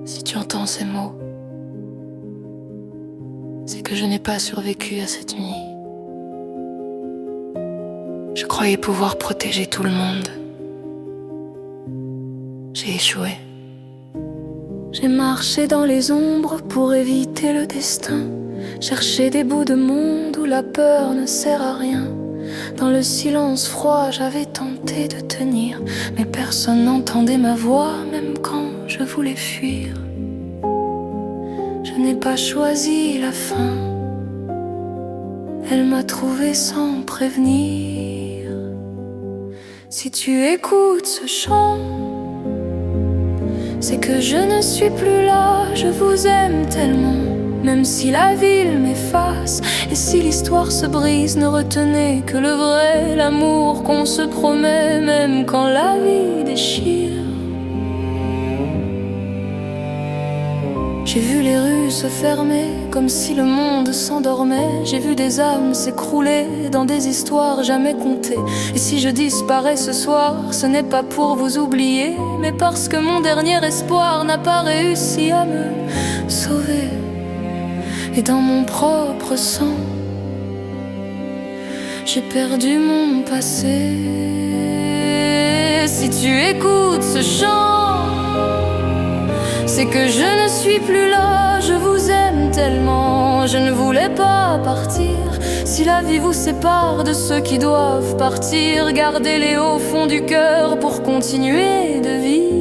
Si tu entends ces mots, c'est que je n'ai pas survécu à cette nuit. Je croyais pouvoir protéger tout le monde. J'ai échoué. J'ai marché dans les ombres pour éviter le destin, chercher des bouts de monde où la peur ne sert à rien. Dans le silence froid, j'avais tenté de tenir, mais personne n'entendait ma voix, même quand je voulais fuir. Je n'ai pas choisi la fin, elle m'a trouvé sans prévenir. Si tu écoutes ce chant, c'est que je ne suis plus là, je vous aime tellement. Même si la ville m'efface et si l'histoire se brise, ne retenez que le vrai, l'amour qu'on se promet, même quand la vie déchire. J'ai vu les rues se fermer comme si le monde s'endormait. J'ai vu des âmes s'écrouler dans des histoires jamais contées. Et si je disparais ce soir, ce n'est pas pour vous oublier, mais parce que mon dernier espoir n'a pas réussi à me sauver. Et dans mon propre sang, j'ai perdu mon passé. Si tu écoutes ce chant, c'est que je ne suis plus là, je vous aime tellement. Je ne voulais pas partir. Si la vie vous sépare de ceux qui doivent partir, gardez-les au fond du cœur pour continuer de vivre.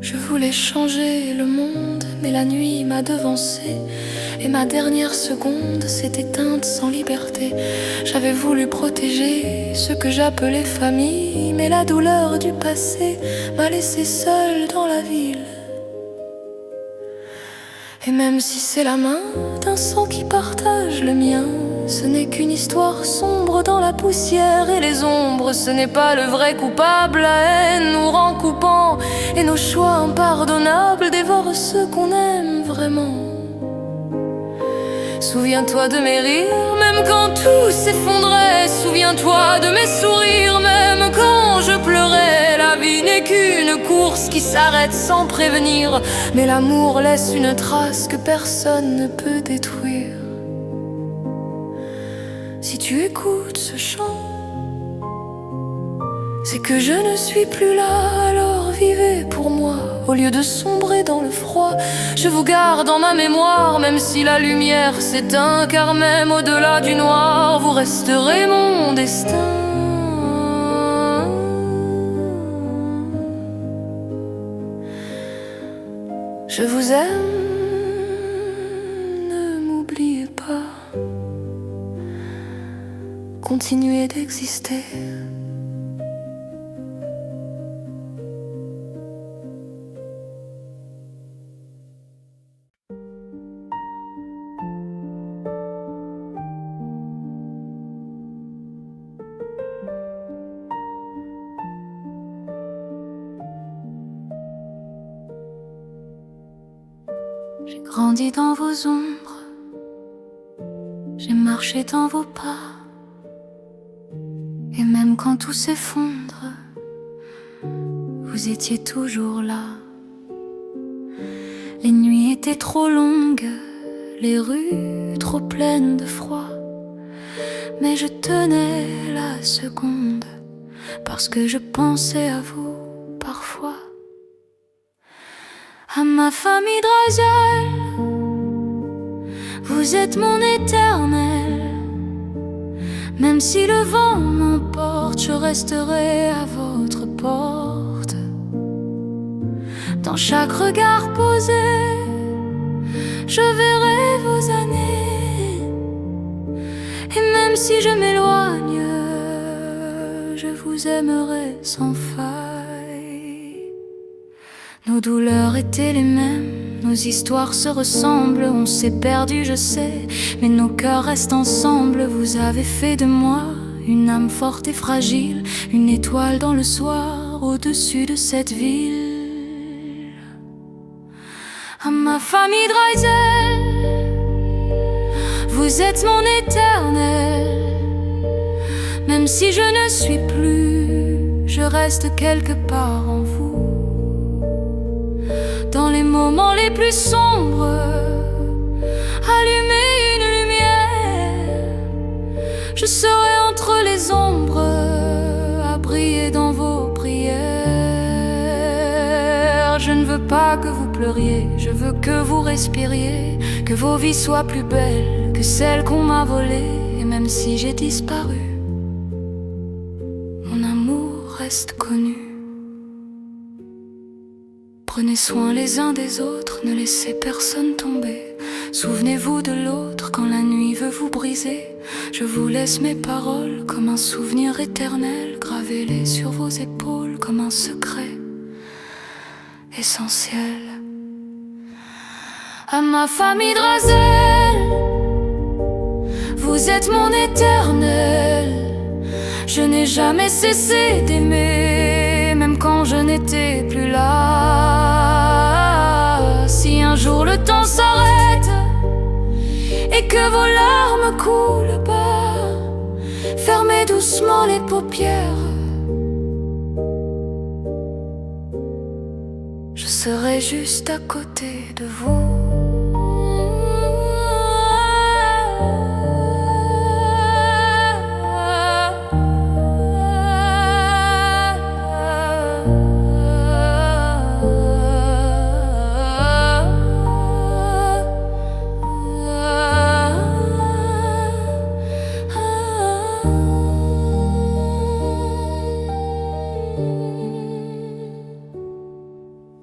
Je voulais changer le monde, mais la nuit m'a devancé, et ma dernière seconde s'est éteinte sans liberté. J'avais voulu protéger ce que j'appelais famille, mais la douleur du passé m'a laissé seule dans la ville. Et même si c'est la main d'un sang qui partage le mien, ce n'est qu'une histoire sombre dans la poussière et les ombres. Ce n'est pas le vrai coupable, la haine nous rend coupants, et nos choix impardonnables dévorent ceux qu'on aime vraiment. Souviens-toi de mes rires, même quand tout s'effondrait. Souviens-toi de mes sourires, même quand je pleurais. La vie n'est qu'une course qui s'arrête sans prévenir, mais l'amour laisse une trace que personne ne peut détruire. Si tu écoutes ce chant, c'est que je ne suis plus là, alors vivez pour moi. Au lieu de sombrer dans le froid, je vous garde en ma mémoire, même si la lumière s'éteint, car même au-delà du noir, vous resterez mon destin. Je vous aime, ne m'oubliez pas, continuez d'exister. J'ai grandi dans vos ombres, j'ai marché dans vos pas, et même quand tout s'effondre, vous étiez toujours là. Les nuits étaient trop longues, les rues trop pleines de froid, mais je tenais la seconde, parce que je pensais à vous parfois. À ma famille Drazel, vous êtes mon éternel. Même si le vent m'emporte, je resterai à votre porte. Dans chaque regard posé, je verrai vos années. Et même si je m'éloigne, je vous aimerai sans faille. Nos douleurs étaient les mêmes, nos histoires se ressemblent. On s'est perdu, je sais, mais nos cœurs restent ensemble. Vous avez fait de moi une âme forte et fragile, une étoile dans le soir au-dessus de cette ville. À ma famille Drazel, vous êtes mon éternel. Même si je ne suis plus je reste quelque part en vous. Dans les moments les plus sombres, allumez une lumière. Je serai entre les ombres, à briller dans vos prières. Je ne veux pas que vous pleuriez, je veux que vous respiriez, que vos vies soient plus belles que celles qu'on m'a volées. Et même si j'ai disparu, mon amour reste connu. Prenez soin les uns des autres, ne laissez personne tomber. Souvenez-vous de l'autre quand la nuit veut vous briser. Je vous laisse mes paroles comme un souvenir éternel. Gravez-les sur vos épaules comme un secret essentiel. À ma famille Drazel, vous êtes mon éternel. Je n'ai jamais cessé d'aimer, même quand je n'étais plus là. Si un jour le temps s'arrête et que vos larmes coulent bas, fermez doucement les paupières. Je serai juste à côté de vous.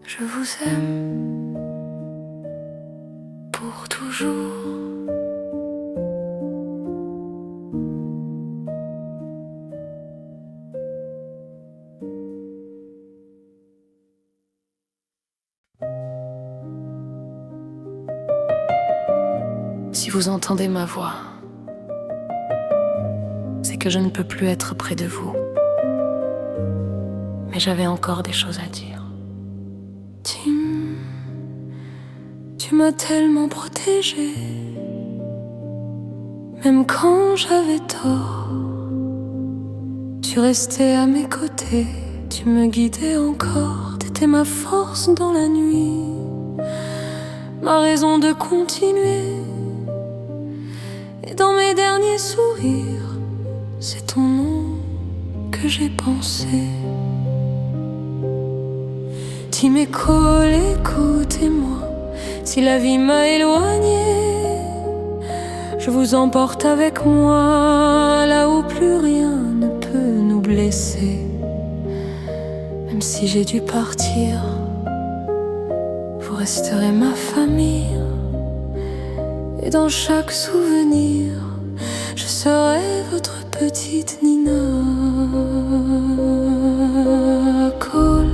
Je vous aime pour toujours. Si vous entendez ma voix, c'est que je ne peux plus être près de vous. Mais j'avais encore des choses à dire. Tu m'as tellement protégée, même quand j'avais tort. Tu restais à mes côtés, tu me guidais encore. T'étais ma force dans la nuit, ma raison de continuer. Et dans mes derniers sourires, c'est ton nom que j'ai pensé. Timécole, écoutez-moi. Si la vie m'a éloigné, je vous emporte avec moi, là où plus rien ne peut nous blesser. Même si j'ai dû partir, vous resterez ma famille. Et dans chaque souvenir, je serai votre petite Nina. Cole,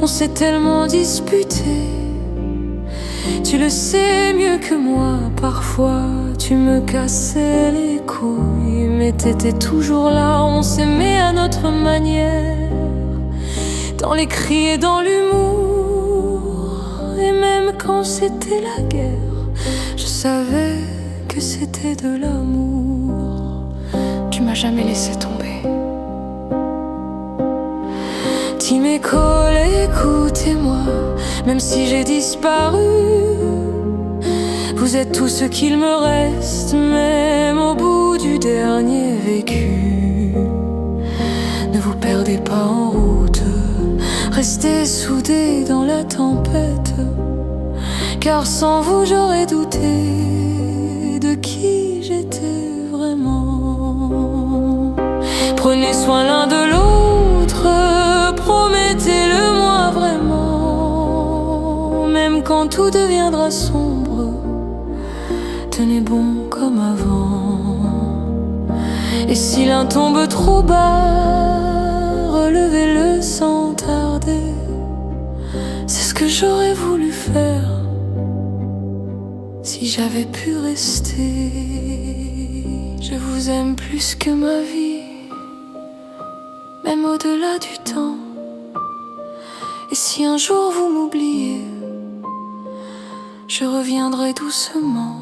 on s'est tellement disputés. Tu le sais mieux que moi, parfois tu me cassais les couilles, mais t'étais toujours là, on s'aimait à notre manière, dans les cris et dans l'humour. Et même quand c'était la guerre, je savais que c'était de l'amour. Tu m'as jamais laissé tomber. Timécole, écoutez-moi, même si j'ai disparu, vous êtes tout ce qu'il me reste, même au bout du dernier vécu. Ne vous perdez pas en route, restez soudés dans la tempête, car sans vous j'aurais douté de qui j'étais vraiment. Prenez soin l'un de l'autre, promettez-le-moi vraiment. Même quand tout deviendra sombre, tenez bon comme avant. Et si l'un tombe trop bas, relevez-le sans tarder. C'est ce que j'aurais voulu faire si j'avais pu rester. Je vous aime plus que ma vie, même au-delà du temps. Et si un jour vous m'oubliez, je reviendrai doucement,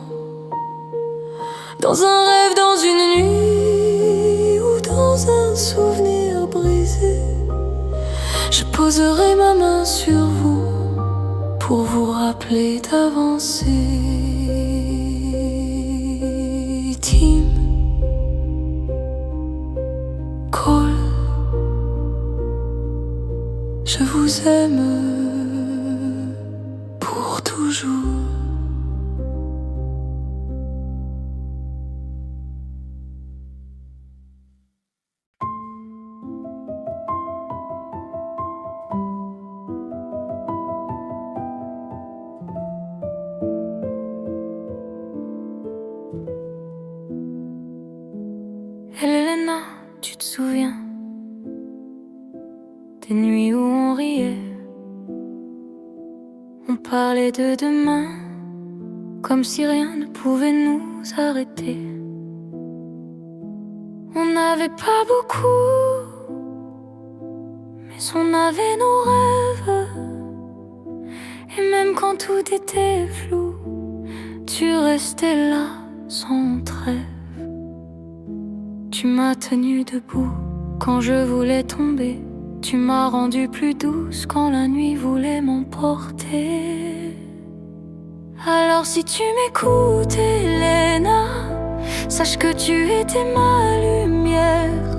dans un rêve, dans une nuit, ou dans un souvenir brillant. rappeler d'avancer. Tim Cole, je vous aime pour toujours. Elena, tu te souviens des nuits où on riait, on parlait de demain comme si rien ne pouvait nous arrêter. On n'avait pas beaucoup, mais on avait nos rêves. Et même quand tout était flou, tu restais là sans trêve. Tu m'as tenu debout quand je voulais tomber. Tu m'as rendue plus douce quand la nuit voulait m'emporter. Alors si tu m'écoutes, Elena, sache que tu étais ma lumière.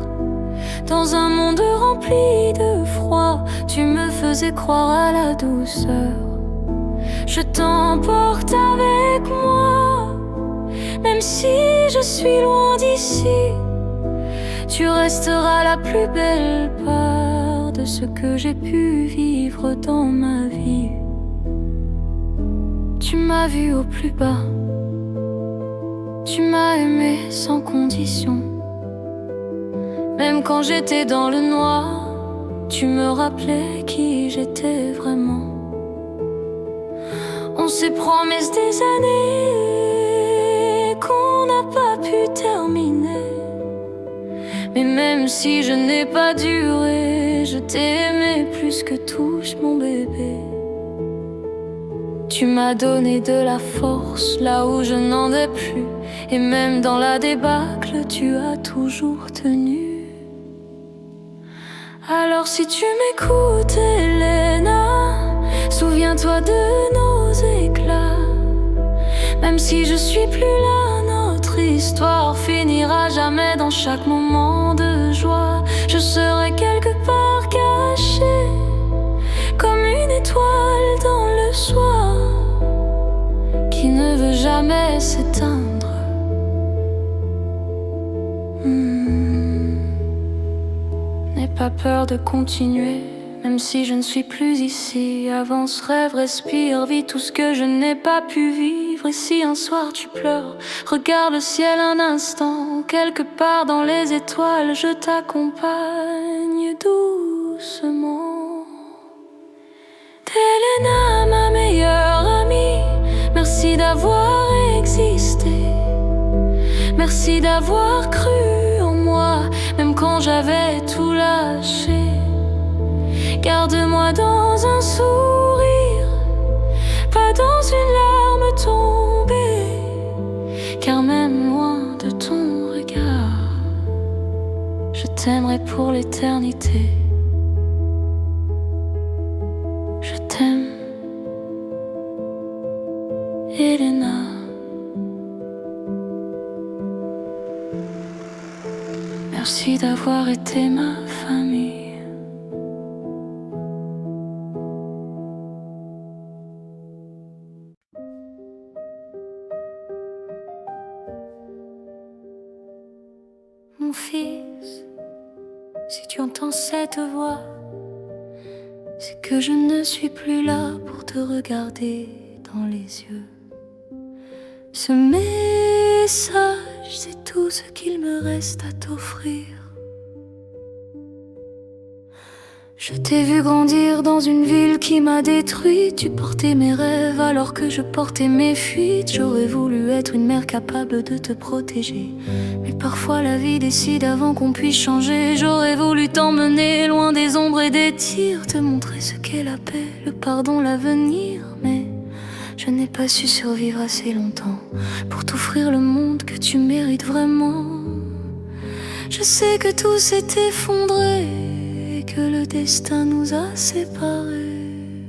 Dans un monde rempli de froid, tu me faisais croire à la douceur. Je t'emporte avec moi, même si je suis loin d'ici. Tu resteras la plus belle part de ce que j'ai pu vivre dans ma vie. Tu m'as vu au plus bas, tu m'as aimé sans condition. Même quand j'étais dans le noir, tu me rappelais qui j'étais vraiment. On s'est promis des années qu'on n'a pas pu terminer. Mais même si je n'ai pas duré, je t'ai aimé plus que touche mon bébé. Tu m'as donné de la force là où je n'en ai plus. Et même dans la débâcle, tu as toujours tenu. Alors si tu m'écoutes, Elena, souviens-toi de nos éclats. Même si je suis plus là, notre histoire finira jamais. Dans chaque moment de joie, je serai quelque part cachée, comme une étoile dans le soir, qui ne veut jamais s'éteindre. N'aie pas peur de continuer, même si je ne suis plus ici. Avance, rêve, respire, vis tout ce que je n'ai pas pu vivre. Et si un soir tu pleures, regarde le ciel un instant. Quelque part dans les étoiles, je t'accompagne doucement. Elena, ma meilleure amie, merci d'avoir existé. Merci d'avoir cru en moi, même quand j'avais tout lâché. Garde-moi dans un sourire, pas dans une larme tombée. Car même loin de ton regard, je t'aimerai pour l'éternité. Je t'aime, Elena. Merci d'avoir été ma famille. Mon fils, si tu entends cette voix, c'est que je ne suis plus là pour te regarder dans les yeux. Ce message, c'est tout ce qu'il me reste à t'offrir. Je t'ai vu grandir dans une ville qui m'a détruit. Tu portais mes rêves alors que je portais mes fuites. J'aurais voulu être une mère capable de te protéger, mais parfois la vie décide avant qu'on puisse changer. J'aurais voulu t'emmener loin des ombres et des tirs, te montrer ce qu'est la paix, le pardon, l'avenir. Mais je n'ai pas su survivre assez longtemps pour t'offrir le monde que tu mérites vraiment. Je sais que tout s'est effondré, que le destin nous a séparés,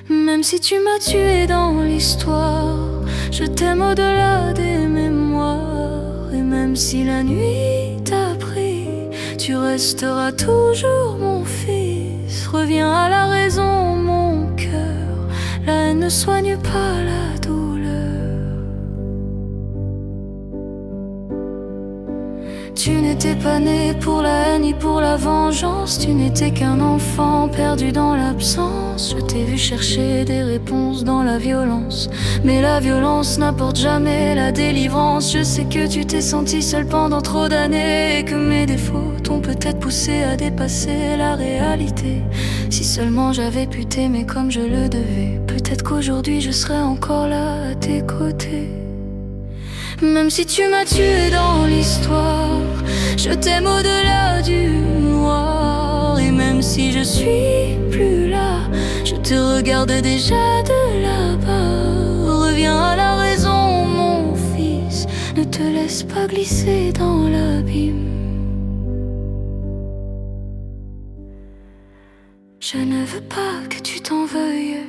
mais Même si tu m'as tué dans l'histoire, je t'aime au-delà des mémoires. Et même si la nuit t'a pris, tu resteras toujours mon fils. Reviens à la raison, mon cœur, la haine ne soigne pas la douleur. Tu n'étais pas né pour la haine ni pour la vengeance. Tu n'étais qu'un enfant perdu dans l'absence. Je t'ai vu chercher des réponses dans la violence, mais la violence n'apporte jamais la délivrance. Je sais que tu t'es senti seul pendant trop d'années, et que mes défauts t'ont peut-être poussé à dépasser la réalité. Si seulement j'avais pu t'aimer comme je le devais, peut-être qu'aujourd'hui je serais encore là à tes côtés. Même si tu m'as tué dans l'histoire, je t'aime au-delà du noir. Et même si je suis plus là, je te regarde déjà de là-bas. Reviens à la raison, mon fils, ne te laisse pas glisser dans l'abîme. Je ne veux pas que tu t'en veuilles,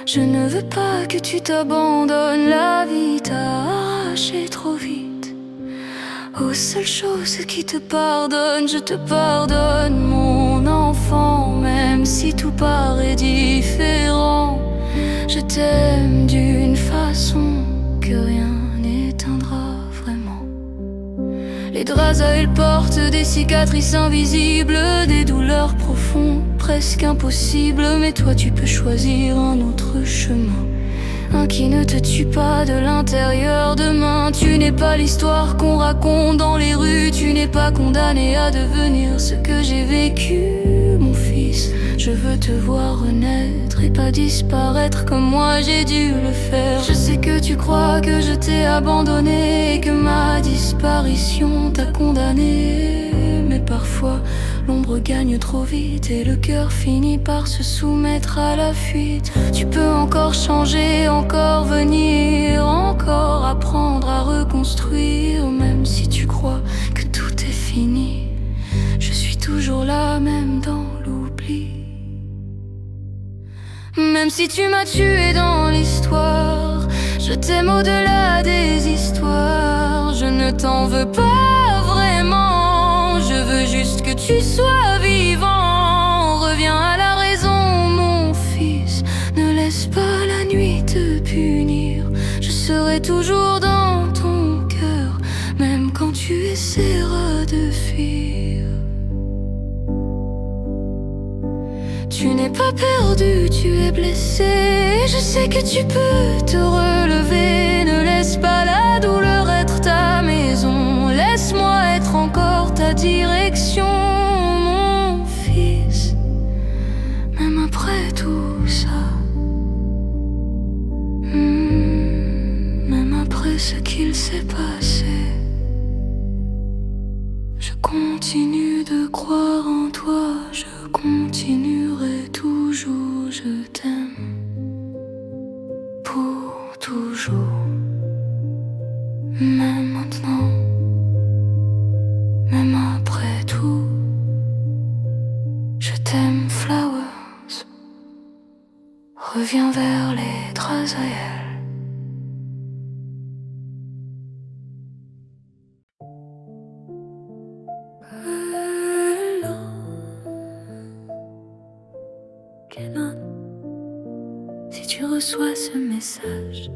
je ne veux pas que tu t'abandonnes. La vie t'a arraché trop vite aux seules choses qui te pardonnent. Je te pardonne, mon enfant, même si tout paraît différent. Je t'aime d'une façon que rien n'éteindra vraiment. Les draps à elle portent des cicatrices invisibles, des douleurs profondes, presque impossibles. Mais toi tu peux choisir un autre chemin, un qui ne te tue pas de l'intérieur. Demain, tu n'es pas l'histoire qu'on raconte dans les rues. Tu n'es pas condamné à devenir ce que j'ai vécu, mon fils. Je veux te voir renaître et pas disparaître comme moi j'ai dû le faire. Je sais que tu crois que je t'ai abandonné et que ma disparition t'a condamné, mais parfois l'ombre gagne trop vite et le cœur finit par se soumettre à la fuite. Tu peux encore changer, encore venir, encore apprendre à reconstruire. Même si tu crois que tout est fini, je suis toujours là, même dans l'oubli. Même si tu m'as tué dans l'histoire, je t'aime au-delà des histoires. Je ne t'en veux pas vraiment, je veux juste que tu sois vivant. Reviens à la raison, mon fils, ne laisse pas la nuit te punir. Je serai toujours dans ton cœur, même quand tu essaieras de fuir. Tu n'es pas perdu, tu es blessé. Je sais que tu peux te relever. Ne laisse pas la douleur être ta maison. Laisse-moi être encore ta direction, mon fils. Même après tout ça, même après ce qu'il s'est passé, je continue de croire en toi. Je continuerai toujours, je t'aime pour toujours. Même maintenant, même après tout, je t'aime, Flowers. Reviens vers les Drazaël. Si tu reçois ce message,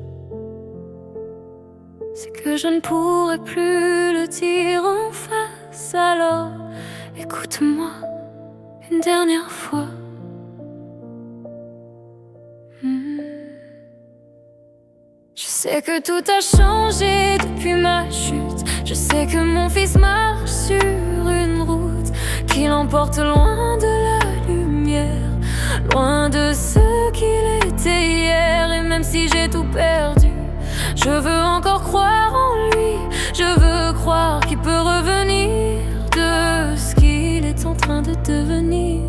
c'est que je ne pourrai plus le dire en face. Alors écoute-moi une dernière fois. Je sais que tout a changé depuis ma chute. Je sais que mon fils marche sur une route qui l'emporte loin de la lumière, loin de ce qu'il était hier. Et même si j'ai tout perdu, je veux encore croire en lui. Je veux croire qu'il peut revenir de ce qu'il est en train de devenir.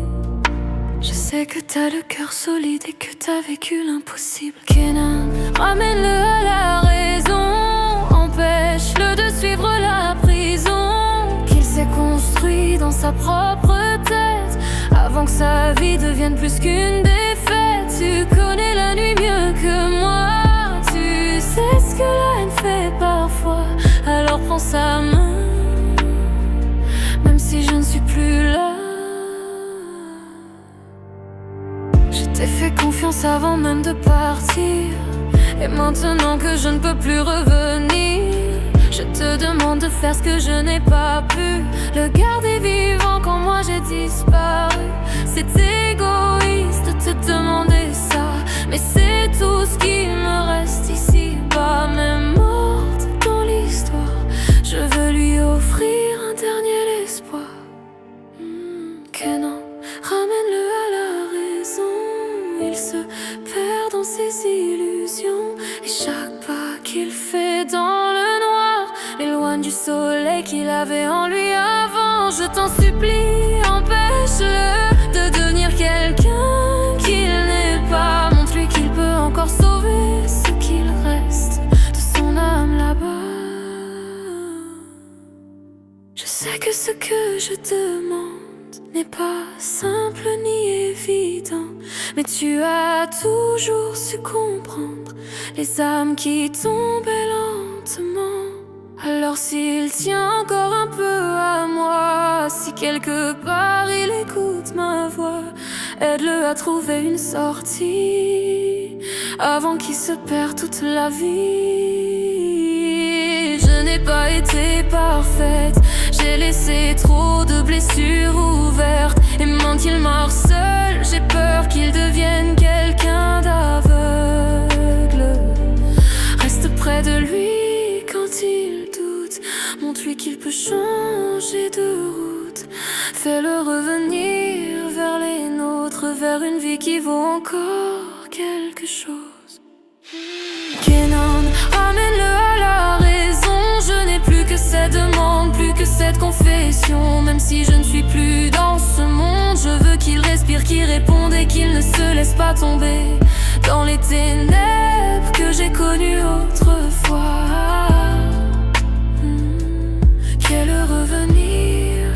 Je sais que t'as le cœur solide et que t'as vécu l'impossible. Kenan, ramène-le à la raison, empêche-le de suivre la prison qu'il s'est construit dans sa propre tête, avant que sa vie devienne plus qu'une défaite. tu connais la nuit mieux que moi. Tu sais ce que la haine fait parfois, alors prends sa main, même si je ne suis plus là. Je t'ai fait confiance avant même de partir, et maintenant que je ne peux plus revenir, je te demande de faire ce que je n'ai pas pu, le garder vivant quand moi j'ai disparu. C'est égoïste de te demander ça, mais c'est tout ce qui me reste ici-bas. Même morte dans l'histoire, je veux lui offrir un dernier espoir. Que non, ramène-le à la raison. Il se perd dans ses illusions, et chaque pas qu'il fait dans le noir l'éloigne du soleil qu'il avait en lui avant. Je t'en supplie, empêche-le de devenir quelqu'un qu'il n'est pas. Montre-lui qu'il peut encore sauver ce qu'il reste de son âme là-bas. Je sais que ce que je demande n'est pas simple ni évident, mais tu as toujours su comprendre les âmes qui tombaient lentement. Alors s'il tient encore un peu à moi, si quelque part il écoute ma voix, aide-le à trouver une sortie avant qu'il se perde toute la vie. Je n'ai pas été parfaite, j'ai laissé trop de blessures ouvertes, et maintenant qu'il m'harcèle, j'ai peur qu'il devienne quelqu'un d'aveugle. Reste près de lui quand il doute, montre-lui qu'il peut changer de route. Fais-le revenir vers les nôtres, vers une vie qui vaut encore quelque chose. Kenan, ramène-le à la raison. Je n'ai plus que cette demande, plus que cette confession. Même si je ne suis plus dans ce monde, je veux qu'il respire, qu'il réponde et qu'il ne se laisse pas tomber dans les ténèbres que j'ai connues autrefois. Qu'elle revenir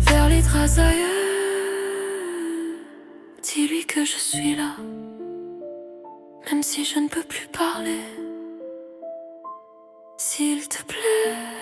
vers les traces ailleurs. Dis-lui que je suis là, même si je ne peux plus parler. S'il te plaît.